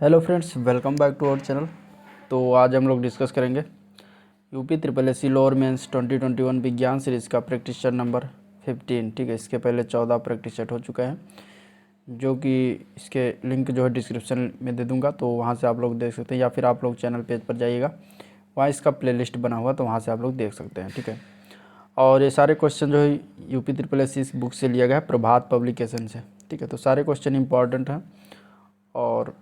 Hello friends, welcome back to our channel. तो आज हम लोग डिस्कस करेंगे UP triple S C lower mains 2021 विज्ञान सीरीज़ का प्रैक्टिस सेट नंबर 15। ठीक है, इसके पहले 14 प्रैक्टिस सेट हो चुके हैं, जो कि इसके लिंक जो है डिस्क्रिप्शन में दे दूंगा, तो वहाँ से आप लोग देख सकते हैं, या फिर आप लोग चैनल पेज पर जाइएगा, वहाँ इसका प्लेलिस्ट बना हुआ, तो वहाँ से आप लोग देख सकते हैं। ठीक है, और ये सारे क्वेश्चन जो है यूपी ट्रिपल एस सी इस बुक से लिया गया है, प्रभात पब्लिकेशन से। ठीक है, तो सारे क्वेश्चन इंपॉर्टेंट हैं। और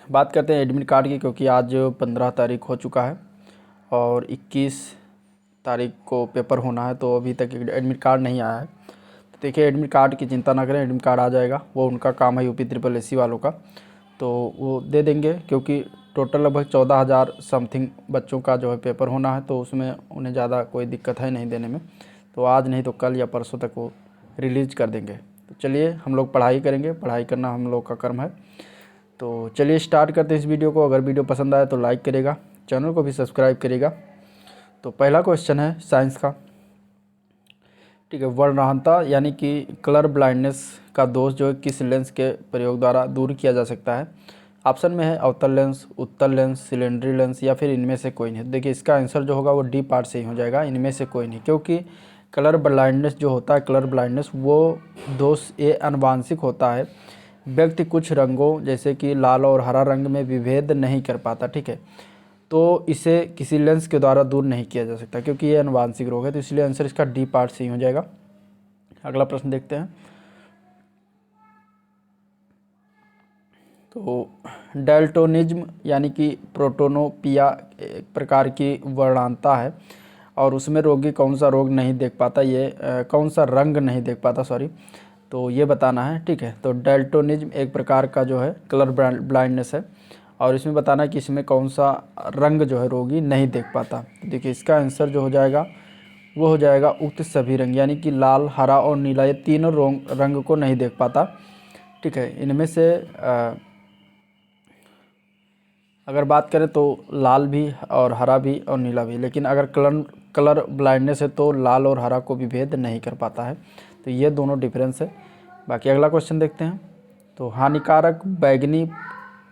बात करते हैं एडमिट कार्ड की, क्योंकि आज 15 तारीख हो चुका है और 21 तारीख को पेपर होना है, तो अभी तक एडमिट कार्ड नहीं आया है। तो देखिए, एडमिट कार्ड की चिंता ना करें, एडमिट कार्ड आ जाएगा, वो उनका काम है यूपी ट्रिपल एस सी वालों का, तो वो दे देंगे। क्योंकि टोटल लगभग 14,000 समथिंग बच्चों का जो है पेपर होना है, तो उसमें उन्हें ज़्यादा कोई दिक्कत है नहीं देने में। तो आज नहीं तो कल या परसों तक वो रिलीज़ कर देंगे। तो चलिए, हम लोग पढ़ाई करेंगे, पढ़ाई करना हम लोग का कर्म है। तो चलिए स्टार्ट करते हैं इस वीडियो को। अगर वीडियो पसंद आए तो लाइक करेगा, चैनल को भी सब्सक्राइब करेगा। तो पहला क्वेश्चन है साइंस का। ठीक है, वर्णहीनता यानी कि कलर ब्लाइंडनेस का दोष जो है किस लेंस के प्रयोग द्वारा दूर किया जा सकता है? ऑप्शन में है अवतल लेंस, उत्तल लेंस, सिलेंडरी लेंस, या फिर इनमें से कोई नहीं। देखिए, इसका आंसर जो होगा वो डी पार्ट से ही हो जाएगा, इनमें से कोई नहीं। क्योंकि कलर ब्लाइंडनेस जो होता है, कलर ब्लाइंडनेस, वो दोष ये आनुवांशिक होता है। व्यक्ति कुछ रंगों जैसे कि लाल और हरा रंग में विभेद नहीं कर पाता। ठीक है, तो इसे किसी लेंस के द्वारा दूर नहीं किया जा सकता, क्योंकि ये आनुवांशिक रोग है। तो इसलिए आंसर इसका डी पार्ट से ही हो जाएगा। अगला प्रश्न देखते हैं। तो डेल्टोनिज्म यानी कि प्रोटोनोपिया एक प्रकार की वर्णांता है, और उसमें रोगी कौन सा रोग नहीं देख पाता, ये कौन सा रंग नहीं देख पाता, सॉरी, तो ये बताना है। ठीक है, तो डेल्टोनिज्म एक प्रकार का जो है कलर ब्लाइंडनेस है, और इसमें बताना है कि इसमें कौन सा रंग जो है रोगी नहीं देख पाता। तो देखिए, इसका आंसर जो हो जाएगा वो हो जाएगा उक्त सभी रंग, यानी कि लाल, हरा और नीला, ये तीनों रंग को नहीं देख पाता। ठीक है, इनमें से अगर बात करें तो लाल भी और हरा भी और नीला भी, लेकिन अगर कलर ब्लाइंडनेस है तो लाल और हरा को भी भेद नहीं कर पाता है। तो ये दोनों डिफरेंस है। बाकी अगला क्वेश्चन देखते हैं। तो हानिकारक बैगनी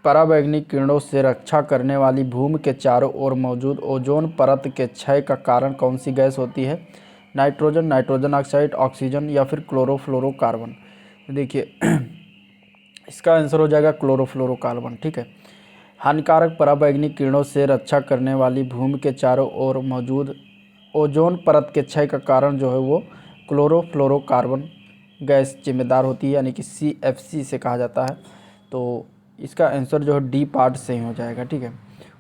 पराबैंगनी किरणों से रक्षा करने वाली भूमि के चारों ओर मौजूद ओजोन परत के क्षय का कारण कौन सी गैस होती है? नाइट्रोजन, नाइट्रोजन ऑक्साइड, ऑक्सीजन, या फिर क्लोरोफ्लोरोकार्बन। देखिए, इसका आंसर हो जाएगा क्लोरोफ्लोरोकार्बन। ठीक है, हानिकारक पराबैंगनी किरणों से रक्षा करने वाली भूमि के चारों ओर मौजूद ओजोन परत के क्षय का कारण जो है वो क्लोरोफ्लोरोकार्बन गैस जिम्मेदार होती है, यानी कि CFC से कहा जाता है। तो इसका आंसर जो है डी पार्ट से ही हो जाएगा। ठीक है,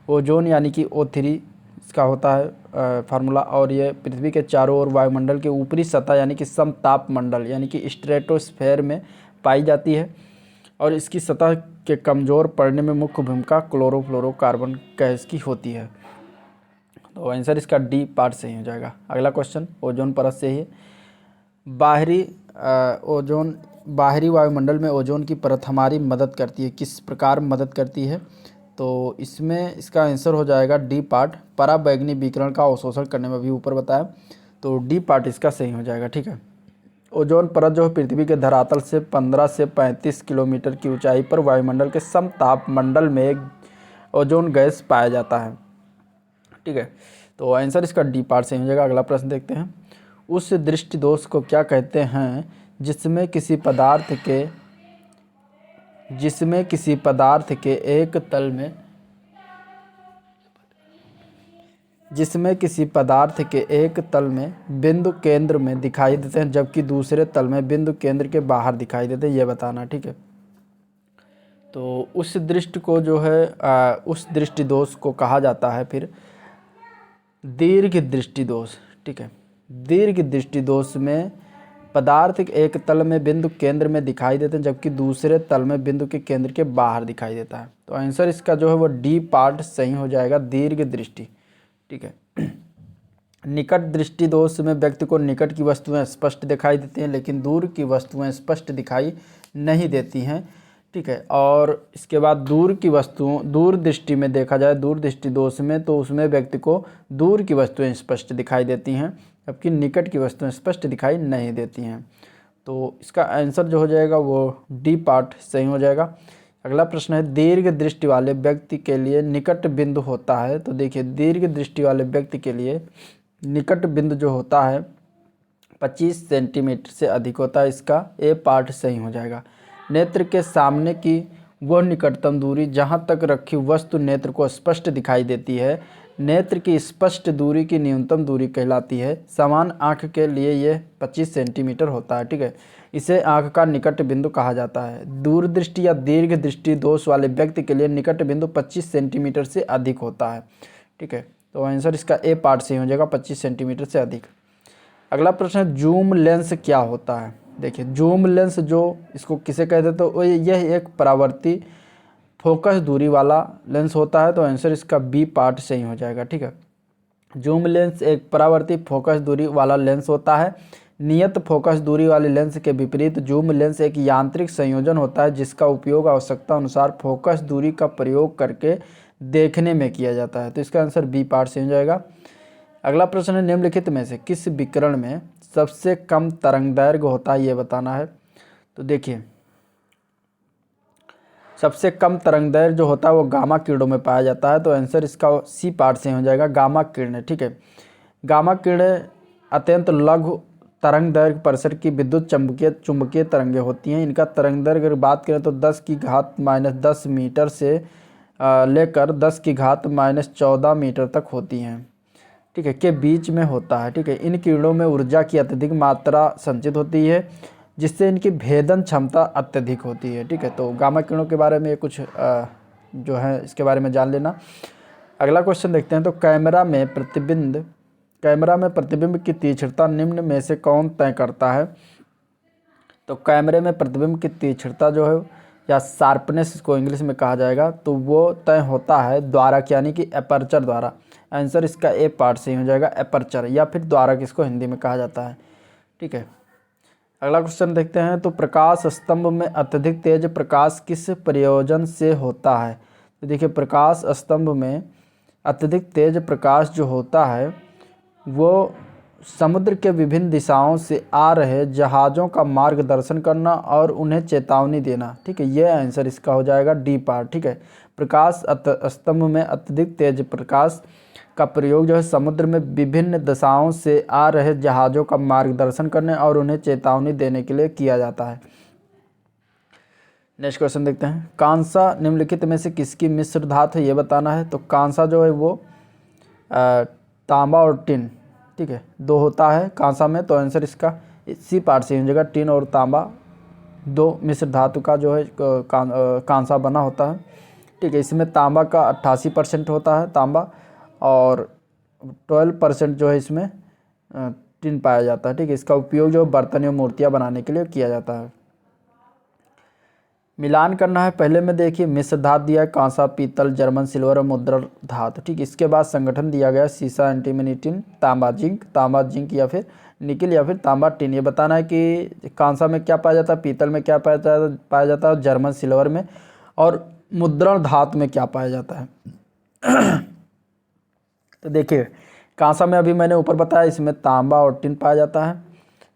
ओजोन यानी कि O3 इसका होता है फार्मूला, और ये पृथ्वी के चारों ओर वायुमंडल के ऊपरी सतह यानी कि समताप मंडल यानी कि स्ट्रेटोस्फेयर में पाई जाती है, और इसकी सतह के कमज़ोर पड़ने में मुख्य भूमिका क्लोरोफ्लोरोकार्बन गैस की होती है। तो आंसर इसका डी पार्ट से ही हो जाएगा। अगला क्वेश्चन ओजोन परत से ही। बाहरी ओजोन बाहरी वायुमंडल में ओजोन की परत हमारी मदद करती है, किस प्रकार मदद करती है? तो इसमें इसका आंसर हो जाएगा डी पार्ट, पराबैंगनी विकिरण का अवशोषण करने में भी ऊपर बताया, तो डी पार्ट इसका सही हो जाएगा। ठीक है, ओजोन परत जो है पृथ्वी के धरातल से 15 से 35 किलोमीटर की ऊंचाई पर वायुमंडल के समताप मंडल में एक ओजोन गैस पाया जाता है। ठीक है, तो आंसर इसका डी पार्ट से हो जाएगा। अगला प्रश्न देखते हैं। उस दृष्टि दोष को क्या कहते हैं जिसमें किसी पदार्थ के एक तल में बिंदु केंद्र में दिखाई देते हैं, जबकि दूसरे तल में बिंदु केंद्र के बाहर दिखाई देते हैं, ये बताना। ठीक है, तो उस दृष्टि को जो है उस दृष्टि दोष को कहा जाता है फिर दीर्घ दृष्टि दोष। ठीक है, दीर्घ दृष्टि दोष में पदार्थ एक तल में बिंदु केंद्र में दिखाई देते हैं, जबकि दूसरे तल में बिंदु के केंद्र के बाहर दिखाई देता है। तो आंसर इसका जो है वो डी पार्ट सही हो जाएगा, दीर्घ दृष्टि। ठीक है, निकट दृष्टि दोष में व्यक्ति को निकट की वस्तुएं स्पष्ट दिखाई देती हैं, लेकिन दूर की वस्तुएं स्पष्ट दिखाई नहीं देती हैं। ठीक है, और इसके बाद दूर दृष्टि में देखा जाए, दूर दृष्टि दोष में, तो उसमें व्यक्ति को दूर की वस्तुएं स्पष्ट दिखाई देती हैं, जबकि निकट की वस्तुएं स्पष्ट दिखाई नहीं देती हैं। तो इसका आंसर जो हो जाएगा वो डी पार्ट सही हो जाएगा। अगला प्रश्न है दीर्घ दृष्टि वाले व्यक्ति के लिए निकट बिंदु होता है। तो देखिए दीर्घ दृष्टि वाले व्यक्ति के लिए निकट बिंदु जो होता है 25 सेंटीमीटर से अधिक होता है। इसका ए पार्ट सही हो जाएगा। नेत्र के सामने की वह निकटतम दूरी जहां तक रखी वस्तु नेत्र को स्पष्ट दिखाई देती है, नेत्र की स्पष्ट दूरी की न्यूनतम दूरी कहलाती है। समान आँख के लिए यह 25 सेंटीमीटर होता है। ठीक है, इसे आँख का निकट बिंदु कहा जाता है। दूरदृष्टि या दीर्घ दृष्टि दोष वाले व्यक्ति के लिए निकट बिंदु 25 सेंटीमीटर से अधिक होता है। ठीक है, तो आंसर इसका ए पार्ट सही हो जाएगा, 25 सेंटीमीटर से अधिक। अगला प्रश्न है जूम लेंस क्या होता है। देखिए जूम लेंस जो इसको किसे कहते हैं, तो यह एक परावर्ती फोकस दूरी वाला लेंस होता है। तो आंसर इसका बी पार्ट सही हो जाएगा। ठीक है, जूम लेंस एक परावर्ती फोकस दूरी वाला लेंस होता है। नियत फोकस दूरी वाले लेंस के विपरीत जूम लेंस एक यांत्रिक संयोजन होता है जिसका उपयोग आवश्यकता अनुसार फोकस दूरी का प्रयोग करके देखने में किया जाता है। तो इसका आंसर बी पार्ट सही हो जाएगा। अगला प्रश्न है निम्नलिखित में से किस विकिरण में सबसे कम तरंगदैर्घ्य होता है, ये बताना है। तो देखिए सबसे कम तरंगदैर्घ्य जो होता है वो गामा किरणों में पाया जाता है। तो आंसर इसका सी पार्ट से हो जाएगा, गामा किरणें। ठीक है, गामा किरणें अत्यंत लघु तरंगदैर्घ्य परिसर की विद्युत चुंबकीय तरंगें होती हैं। इनका तरंगदैर्घ्य अगर बात करें तो 10⁻⁻10 मीटर से लेकर 10⁻⁻14 मीटर तक होती हैं। ठीक है, के बीच में होता है। ठीक है, इन किरणों में ऊर्जा की अत्यधिक मात्रा संचित होती है जिससे इनकी भेदन क्षमता अत्यधिक होती है। ठीक है, तो गामा किरणों के बारे में कुछ जो है इसके बारे में जान लेना। अगला क्वेश्चन देखते हैं। तो कैमरा में प्रतिबिंब की तीक्ष्णता निम्न में से कौन तय करता है। तो कैमरे में प्रतिबिंब की तीक्ष्णता जो है या शार्पनेस इसको इंग्लिश में कहा जाएगा, तो वो तय होता है द्वारक यानी कि एपर्चर द्वारा। आंसर इसका ए पार्ट सही हो जाएगा, एपर्चर या फिर द्वारक इसको हिंदी में कहा जाता है। ठीक है, अगला क्वेश्चन देखते हैं। तो प्रकाश स्तंभ में अत्यधिक तेज प्रकाश किस प्रयोजन से होता है। तो देखिए प्रकाश स्तंभ में अत्यधिक तेज प्रकाश जो होता है वो समुद्र के विभिन्न दिशाओं से आ रहे जहाज़ों का मार्गदर्शन करना और उन्हें चेतावनी देना। ठीक है, ये आंसर इसका हो जाएगा डी पार्ट। ठीक है, प्रकाश स्तंभ में अत्यधिक तेज प्रकाश का प्रयोग जो है समुद्र में विभिन्न दिशाओं से आ रहे जहाज़ों का मार्गदर्शन करने और उन्हें चेतावनी देने के लिए किया जाता है। नेक्स्ट क्वेश्चन देखते हैं। कांसा निम्नलिखित में से किसकी मिश्र धातु है, ये बताना है। तो कांसा जो है वो तांबा और टिन, ठीक है, दो होता है कांसा में। तो आंसर इसका सी पार्ट से हो जाएगा, टिन और तांबा दो मिश्र धातु का जो है कांसा बना होता है। ठीक है, इसमें तांबा का 88% होता है तांबा और 12% जो है इसमें टिन पाया जाता है। ठीक है, इसका उपयोग जो बर्तन या मूर्तियाँ बनाने के लिए किया जाता है। मिलान करना है। पहले में देखिए मिश्र धातु दिया है कांसा, पीतल, जर्मन सिल्वर और मुद्रा धातु। ठीक, इसके बाद संगठन दिया गया सीसा, एंटीमनी, टिन, तांबा जिंक या फिर निकल या फिर तांबा टिन। ये बताना है कि कांसा में क्या पाया जाता है, पीतल में क्या पाया जाता है, जर्मन सिल्वर में, और मुद्रण धातु में क्या पाया जाता है। तो देखिए कांसा में अभी मैंने ऊपर बताया इसमें तांबा और टिन पाया जाता है।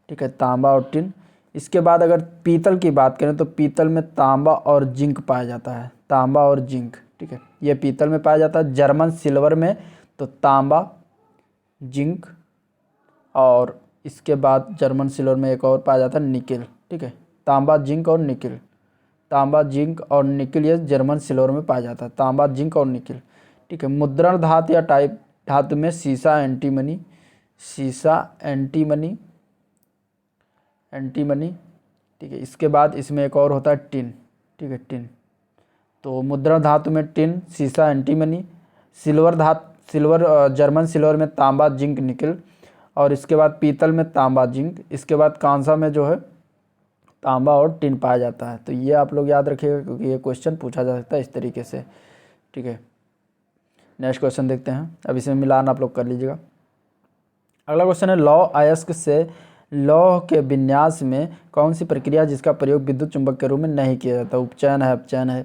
ठीक है, तांबा और टिन। इसके बाद अगर पीतल की बात करें तो पीतल में तांबा और जिंक पाया जाता है, तांबा और जिंक। ठीक है, ये पीतल में पाया जाता है। जर्मन सिल्वर में तो तांबा, जिंक, और इसके बाद जर्मन सिल्वर में एक और पाया जाता है निकिल। ठीक है, तांबा, जिंक और निकिल, तांबा, जिंक और निकिल ये जर्मन सिल्वर में पाया जाता है, तांबा, जिंक और निकिल। ठीक है, मुद्रण धातु या टाइप धातु में सीसा, एंटीमनी। ठीक है, इसके बाद इसमें एक और होता है टिन। ठीक है, टिन। तो मुद्रा धातु में टिन, सीसा, एंटीमनी। सिल्वर जर्मन सिल्वर में तांबा, जिंक, निकिल, और इसके बाद पीतल में तांबा, जिंक। इसके बाद कांसा में जो है तांबा और टिन पाया जाता है। तो ये आप लोग याद रखिएगा क्योंकि ये क्वेश्चन पूछा जा सकता है इस तरीके से। ठीक है, नेक्स्ट क्वेश्चन देखते हैं। अब इसमें मिलान आप लोग कर लीजिएगा। अगला क्वेश्चन है लौह अयस्क से लौह के विन्यास में कौन सी प्रक्रिया जिसका प्रयोग विद्युत चुंबक के रूप में नहीं किया जाता। उपचयन है, अपचयन है,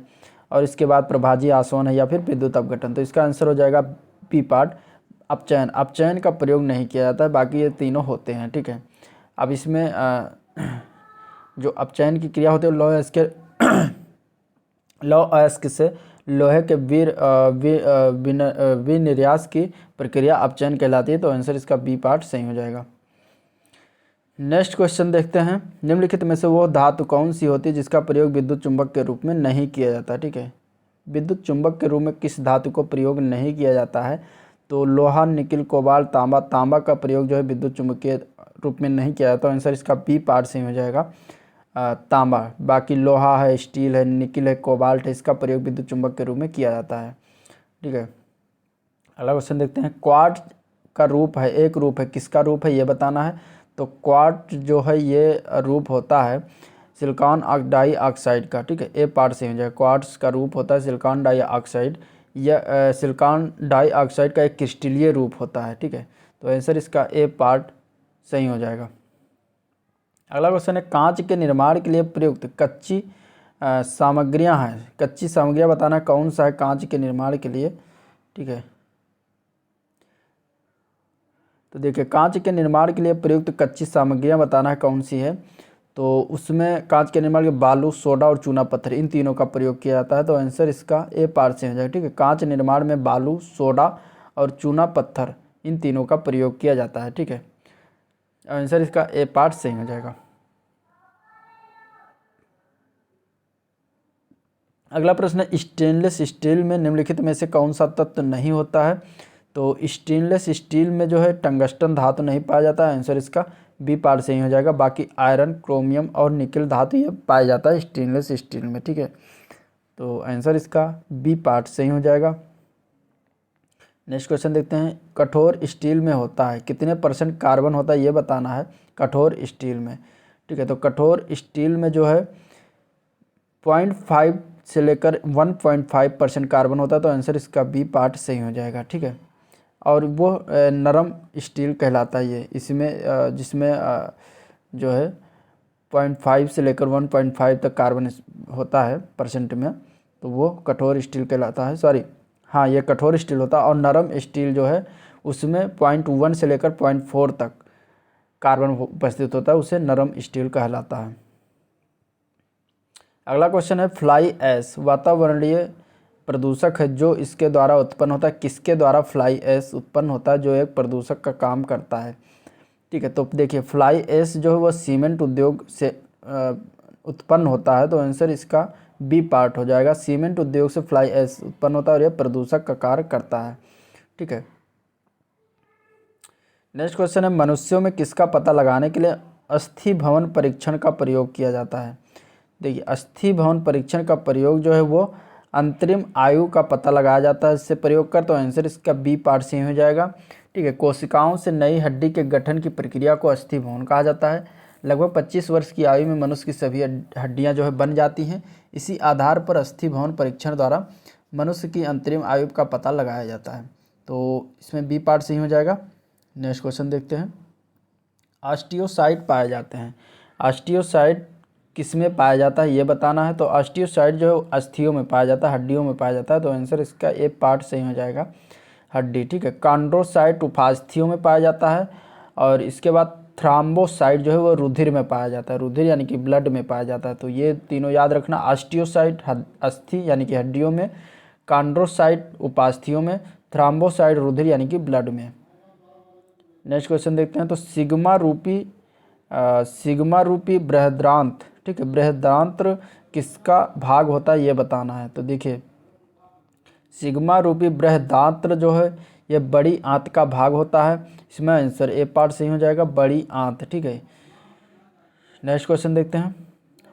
और इसके बाद प्रभाजी आसवन है या फिर विद्युत अपघटन। तो इसका आंसर हो जाएगा बी पार्ट, अपचयन। अपचयन का प्रयोग नहीं किया जाता है, बाकी ये तीनों होते हैं। ठीक है, अब इसमें जो अपचयन की क्रिया होती है लौह अयस्क लौह अयस्क से लोहे के विनिर्यास की प्रक्रिया अपचयन कहलाती है। तो आंसर इसका बी पार्ट सही हो जाएगा। नेक्स्ट क्वेश्चन देखते हैं, निम्नलिखित में से वो धातु कौन सी होती है जिसका प्रयोग विद्युत चुंबक के रूप में नहीं किया जाता। ठीक है, विद्युत चुंबक के रूप में किस धातु को प्रयोग नहीं किया जाता है? तो लोहा, निकिल, कोबाल्ट, तांबा। तांबा का प्रयोग जो है विद्युत चुंबक के रूप में नहीं किया जाता। आंसर इसका बी पार्ट सही हो जाएगा, तांबा। बाकी लोहा है, स्टील है, निकिल है, कोबाल्ट है, इसका प्रयोग विद्युत चुंबक के रूप में किया जाता है। ठीक है, अगला क्वेश्चन देखते हैं, क्वार्ट्ज का रूप है, एक रूप है, किसका रूप है ये बताना है। तो क्वार्ट्ज जो है ये रूप होता है सिलिकॉन डाइऑक्साइड का। ठीक है, ए पार्ट से हो जाएगा। क्वार्ट्ज का रूप होता है सिलिकॉन डाइऑक्साइड, या सिलिकॉन डाइऑक्साइड का एक क्रिस्टलीय रूप होता है। ठीक है, तो आंसर इसका ए पार्ट सही हो जाएगा। अगला क्वेश्चन है, कांच के निर्माण के लिए प्रयुक्त कच्ची सामग्रियां हैं, कच्ची सामग्रियां बताना कौन सा है कांच के निर्माण के लिए। ठीक है, तो देखिए कांच के निर्माण के लिए प्रयुक्त कच्ची सामग्रियां बताना है कौन सी है। तो उसमें कांच के निर्माण के बालू, सोडा और चूना पत्थर, इन तीनों का प्रयोग किया जाता है। तो आंसर इसका ए पार्ट से हो जाएगा। ठीक है, कांच निर्माण में बालू, सोडा और चूना पत्थर, इन तीनों का प्रयोग किया जाता है। ठीक है, आंसर इसका ए पार्ट सही हो जाएगा। अगला प्रश्न है, स्टेनलेस स्टील में निम्नलिखित में से कौन सा तत्व नहीं होता है। तो स्टेनलेस स्टील में जो है टंगस्टन धातु नहीं पाया जाता है। आंसर इसका बी पार्ट सही हो जाएगा। बाकी आयरन, क्रोमियम और निकल धातु ये पाया जाता है स्टेनलेस स्टील में। ठीक है, तो आंसर इसका बी पार्ट सही हो जाएगा। नेक्स्ट क्वेश्चन देखते हैं, कठोर स्टील में होता है कितने % कार्बन होता है ये बताना है कठोर स्टील में। ठीक है, तो कठोर स्टील में जो है 0.5 से लेकर 1.5% कार्बन होता है। तो आंसर इसका बी पार्ट सही हो जाएगा। ठीक है, और वो नरम स्टील कहलाता है ये, इसमें जिसमें जो है 0.5 से लेकर 1.5 तक कार्बन होता है % में, तो वो कठोर स्टील कहलाता है। सॉरी, हाँ ये कठोर स्टील होता है। और नरम स्टील जो है उसमें 0.1 से लेकर 0.4 तक कार्बन उपस्थित होता है, उसे नरम स्टील कहलाता है। अगला क्वेश्चन है, फ्लाई ऐश वातावरणीय प्रदूषक है जो इसके द्वारा उत्पन्न होता है। किसके द्वारा फ्लाई ऐश उत्पन्न होता है जो एक प्रदूषक का काम करता है। ठीक है, तो देखिए फ्लाई ऐश जो है वह सीमेंट उद्योग से उत्पन्न होता है। तो आंसर इसका बी पार्ट हो जाएगा। सीमेंट उद्योग से फ्लाई ऐश उत्पन्न होता है और यह प्रदूषक का कार्य करता है। ठीक है, नेक्स्ट क्वेश्चन है, मनुष्यों में किसका पता लगाने के लिए अस्थि भवन परीक्षण का प्रयोग किया जाता है। देखिए अस्थि भवन परीक्षण का प्रयोग जो है वो अंतरिम आयु का पता लगाया जाता है इससे प्रयोग कर। तो आंसर इसका बी पार्ट से हो जाएगा। ठीक है, कोशिकाओं से नई हड्डी के गठन की प्रक्रिया को अस्थि भवन कहा जाता है। लगभग 25 वर्ष की आयु में मनुष्य की सभी हड्डियां जो है बन जाती हैं। इसी आधार पर अस्थि भवन परीक्षण द्वारा मनुष्य की अंतरिम आयु का पता लगाया जाता है। तो इसमें बी पार्ट सही हो जाएगा। नेक्स्ट क्वेश्चन देखते हैं, ऑस्टियोसाइट पाए जाते हैं। ऑस्टियोसाइट किसमें पाया जाता है ये बताना है। तो ऑस्टियोसाइट जो है अस्थियों में पाया जाता है, हड्डियों में पाया जाता है। तो आंसर इसका ए पार्ट सही हो जाएगा, हड्डी। ठीक है, कॉन्ड्रोसाइट उपास्थियों में पाया जाता है। और इसके बाद थ्राम्बोसाइट जो है वो रुधिर में पाया जाता है, रुधिर यानी कि ब्लड में पाया जाता है। तो ये तीनों याद रखना, ऑस्टियोसाइट अस्थि यानी कि हड्डियों में, कॉन्ड्रोसाइट उपास्थियों में, थ्राम्बोसाइट रुधिर यानी कि ब्लड में। नेक्स्ट क्वेश्चन देखते हैं, तो सिग्मा रूपी बृहदान्त्र, ठीक है, बृहदान्त्र किसका भाग होता है ये बताना है। तो देखिए सिग्मा रूपी बृहदान्त्र जो है ये बड़ी आंत का भाग होता है। इसमें आंसर ए पार्ट सही हो जाएगा, बड़ी आंत। ठीक है, नेक्स्ट क्वेश्चन देखते हैं,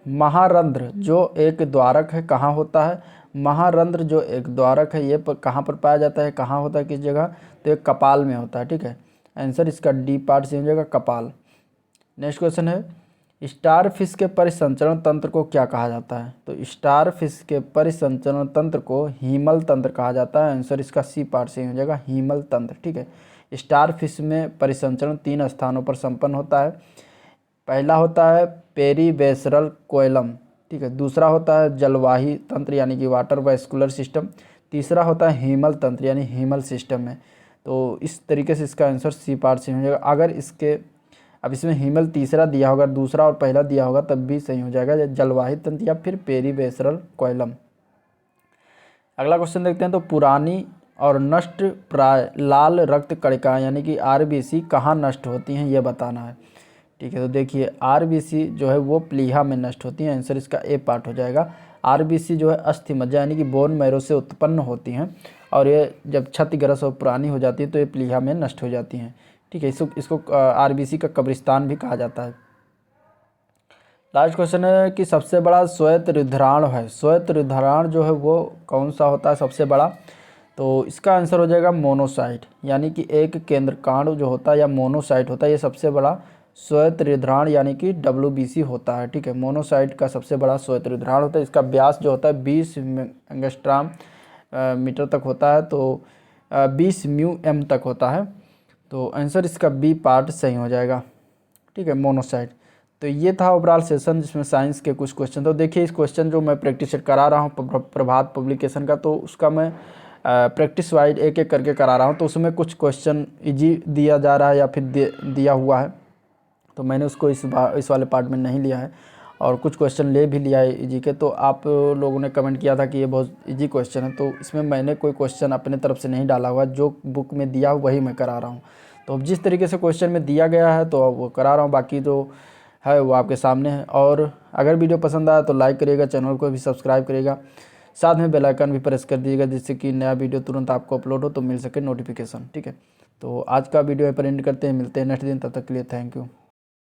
महारंध्र जो एक द्वारक है कहाँ होता है। महारंध्र जो एक द्वारक है ये कहाँ पर पाया जाता है, कहाँ होता है, किस जगह। तो ये कपाल में होता है। ठीक है, आंसर इसका डी पार्ट सही हो जाएगा, कपाल। नेक्स्ट क्वेश्चन है, स्टार फिश के परिसंचरण तंत्र को क्या कहा जाता है। तो स्टार फिश के परिसंचरण तंत्र को हीमल तंत्र कहा जाता है। आंसर इसका सी पार्ट से हो जाएगा, हीमल तंत्र। ठीक है, स्टार फिश में परिसंचरण 3 स्थानों पर संपन्न होता है। पहला होता है पेरीवेसरल कोएलम, ठीक है, दूसरा होता है जलवाही तंत्र यानी कि वाटर वैस्कुलर सिस्टम, तीसरा होता है हीमल तंत्र यानी हीमल सिस्टम में। तो इस तरीके से इसका आंसर सी पार्ट से हो जाएगा। अगर इसके अब इसमें हीमल तीसरा दिया होगा, दूसरा और पहला दिया होगा तब भी सही हो जाएगा, जलवाही तंत्र या फिर पेरीवेसरल कोएलम। अगला क्वेश्चन देखते हैं। तो पुरानी और नष्ट प्राय लाल रक्त कणिकाएं यानी कि आरबीसी कहाँ नष्ट होती हैं, ये बताना है। ठीक है, तो देखिए आरबीसी जो है वो प्लीहा में नष्ट होती हैं। आंसर इसका ए पार्ट हो जाएगा। आरबीसी जो है अस्थि मज्जा यानी कि बोन मैरो से उत्पन्न होती हैं और ये जब क्षतिग्रस्त और पुरानी हो जाती है तो ये प्लीहा में नष्ट हो जाती हैं। ठीक है, इसको आरबीसी का कब्रिस्तान भी कहा जाता है। लास्ट क्वेश्चन है कि सबसे बड़ा श्वेत रुधिराणु है। श्वेत रुधिराणु जो है वो कौन सा होता है सबसे बड़ा, तो इसका आंसर हो जाएगा मोनोसाइट यानी कि एक केंद्रकांड जो होता है या मोनोसाइट होता है, ये सबसे बड़ा श्वेत रुधिराणु यानी कि WBC होता है। ठीक है, मोनोसाइट का सबसे बड़ा श्वेत रुधिराणु होता है। इसका व्यास जो होता है 20 एंगस्ट्राम मीटर तक होता है, तो 20 म्यू तक होता है। तो आंसर इसका बी पार्ट सही हो जाएगा। ठीक है, मोनोसाइट। तो ये था ओवरऑल सेशन जिसमें साइंस के कुछ क्वेश्चन। तो देखिए इस क्वेश्चन जो मैं प्रैक्टिस सेट करा रहा हूँ प्रभात पब्लिकेशन का, तो उसका मैं प्रैक्टिस वाइज एक एक करके करा रहा हूँ। तो उसमें कुछ क्वेश्चन इजी दिया जा रहा है या फिर दिया हुआ है, तो मैंने उसको इस वाले पार्ट में नहीं लिया है और कुछ क्वेश्चन ले भी लिया है इजी के। तो आप लोगों ने कमेंट किया था कि ये बहुत इजी क्वेश्चन है, तो इसमें मैंने कोई क्वेश्चन अपने तरफ से नहीं डाला हुआ, जो बुक में दिया वही मैं करा रहा हूँ। तो अब जिस तरीके से क्वेश्चन में दिया गया है तो वो करा रहा हूँ, बाकी जो है वो आपके सामने है। और अगर वीडियो पसंद आया तो लाइक करिएगा, चैनल को भी सब्सक्राइब करिएगा, साथ में बेल आइकन भी प्रेस कर दीजिएगा जिससे कि नया वीडियो तुरंत आपको अपलोड हो तो मिल सके नोटिफिकेशन। ठीक है, तो आज का वीडियो यहीं पर एंड करते हैं, मिलते हैं नेक्स्ट दिन, तब तक के लिए थैंक यू।